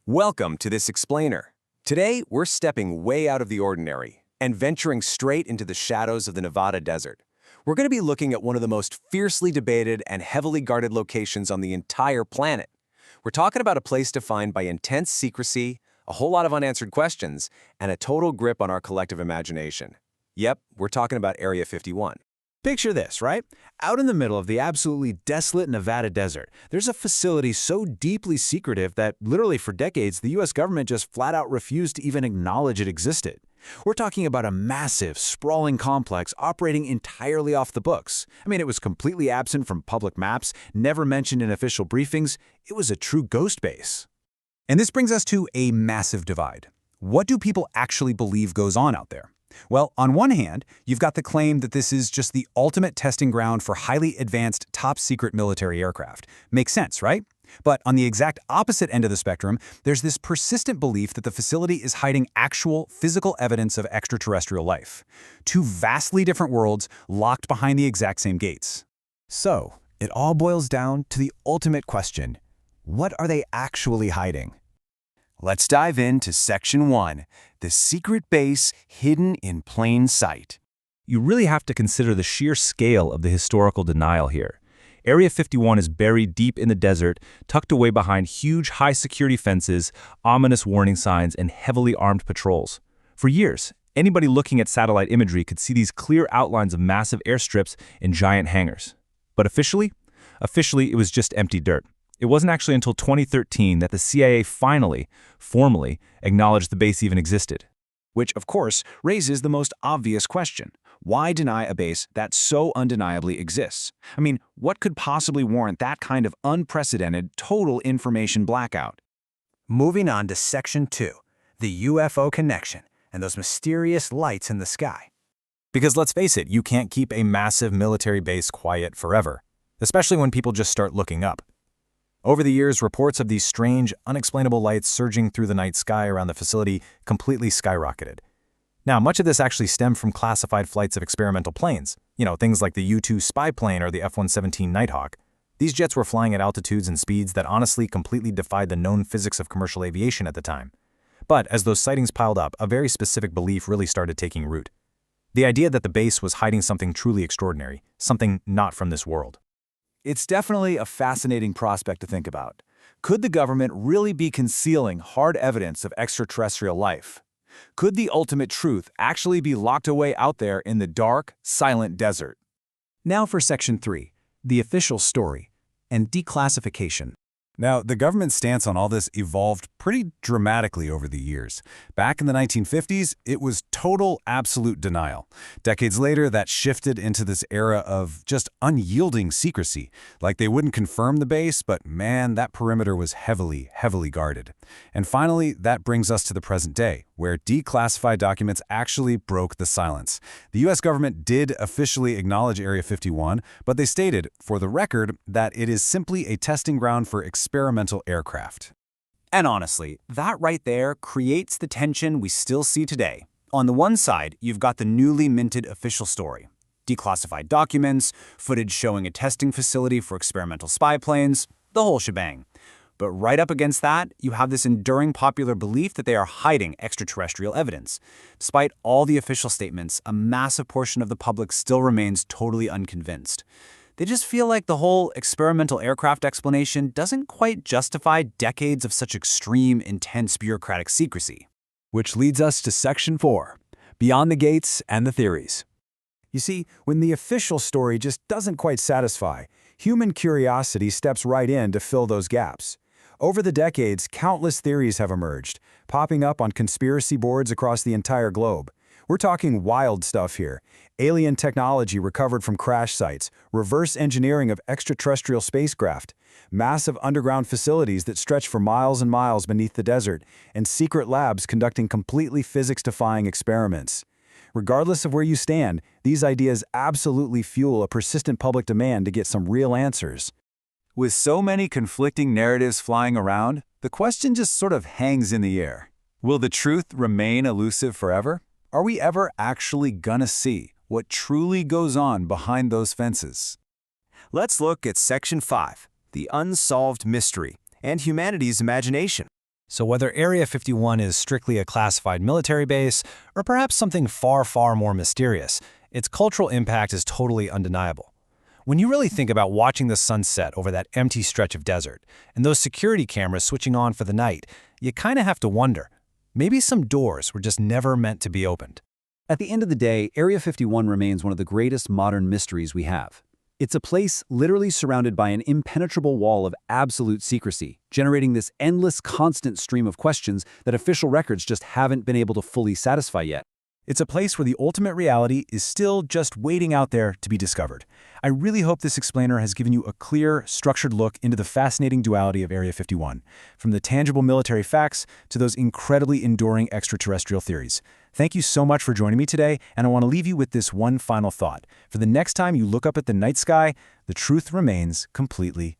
Welcome to this explainer. Today, we're stepping way out of the ordinary and venturing straight into the shadows of the Nevada desert. We're going to be looking at one of the most fiercely debated and heavily guarded locations on the entire planet. We're talking about a place defined by intense secrecy, a whole lot of unanswered questions, and a total grip on our collective imagination. Yep, we're talking about Area 51. Picture this, right? Out in the middle of the absolutely desolate Nevada desert, there's a facility so deeply secretive that literally for decades, the US government just flat out refused to even acknowledge it existed. We're talking about a massive, sprawling complex operating entirely off the books. I mean, it was completely absent from public maps, never mentioned in official briefings. It was a true ghost base. And this brings us to a massive divide. What do people actually believe goes on out there? Well, on one hand, you've got the claim that this is just the ultimate testing ground for highly advanced, top-secret military aircraft. Makes sense, right? But on the exact opposite end of the spectrum, there's this persistent belief that the facility is hiding actual, physical evidence of extraterrestrial life. Two vastly different worlds locked behind the exact same gates. So, it all boils down to the ultimate question. What are they actually hiding? Let's dive into Section 1, the secret base hidden in plain sight. You really have to consider the sheer scale of the historical denial here. Area 51 is buried deep in the desert, tucked away behind huge high-security fences, ominous warning signs, and heavily armed patrols. For years, anybody looking at satellite imagery could see these clear outlines of massive airstrips and giant hangars. But officially, it was just empty dirt. It wasn't actually until 2013 that the CIA finally, formally, acknowledged the base even existed. Which, of course, raises the most obvious question. Why deny a base that so undeniably exists? I mean, what could possibly warrant that kind of unprecedented, total information blackout? Moving on to Section 2, the UFO connection and those mysterious lights in the sky. Because let's face it, you can't keep a massive military base quiet forever, especially when people just start looking up. Over the years, reports of these strange, unexplainable lights surging through the night sky around the facility completely skyrocketed. Now, much of this actually stemmed from classified flights of experimental planes, things like the U-2 spy plane or the F-117 Nighthawk. These jets were flying at altitudes and speeds that honestly completely defied the known physics of commercial aviation at the time. But as those sightings piled up, a very specific belief really started taking root. The idea that the base was hiding something truly extraordinary, something not from this world. It's definitely a fascinating prospect to think about. Could the government really be concealing hard evidence of extraterrestrial life? Could the ultimate truth actually be locked away out there in the dark, silent desert? Now for Section 3, the official story and declassification. Now, the government's stance on all this evolved pretty dramatically over the years. Back in the 1950s, it was total, absolute denial. Decades later, that shifted into this era of just unyielding secrecy. Like they wouldn't confirm the base, but man, that perimeter was heavily, heavily guarded. And finally, that brings us to the present day, where declassified documents actually broke the silence. The US government did officially acknowledge Area 51, but they stated, for the record, that it is simply a testing ground for experimental aircraft. And honestly, that right there creates the tension we still see today. On the one side, you've got the newly minted official story. Declassified documents, footage showing a testing facility for experimental spy planes, the whole shebang. But right up against that, you have this enduring popular belief that they are hiding extraterrestrial evidence. Despite all the official statements, a massive portion of the public still remains totally unconvinced. They just feel like the whole experimental aircraft explanation doesn't quite justify decades of such extreme, intense bureaucratic secrecy. Which leads us to Section 4, Beyond the Gates and the Theories. You see, when the official story just doesn't quite satisfy, human curiosity steps right in to fill those gaps. Over the decades, countless theories have emerged, popping up on conspiracy boards across the entire globe. We're talking wild stuff here. Alien technology recovered from crash sites, reverse engineering of extraterrestrial spacecraft, massive underground facilities that stretch for miles and miles beneath the desert, and secret labs conducting completely physics-defying experiments. Regardless of where you stand, these ideas absolutely fuel a persistent public demand to get some real answers. With so many conflicting narratives flying around, the question just sort of hangs in the air. Will the truth remain elusive forever? Are we ever actually gonna see what truly goes on behind those fences? Let's look at Section 5, the unsolved mystery and humanity's imagination. So whether Area 51 is strictly a classified military base, or perhaps something far, far more mysterious, its cultural impact is totally undeniable. When you really think about watching the sun set over that empty stretch of desert, and those security cameras switching on for the night, you kind of have to wonder, maybe some doors were just never meant to be opened. At the end of the day, Area 51 remains one of the greatest modern mysteries we have. It's a place literally surrounded by an impenetrable wall of absolute secrecy, generating this endless, constant stream of questions that official records just haven't been able to fully satisfy yet. It's a place where the ultimate reality is still just waiting out there to be discovered. I really hope this explainer has given you a clear, structured look into the fascinating duality of Area 51, from the tangible military facts to those incredibly enduring extraterrestrial theories. Thank you so much for joining me today, and I want to leave you with this one final thought. For the next time you look up at the night sky, the truth remains completely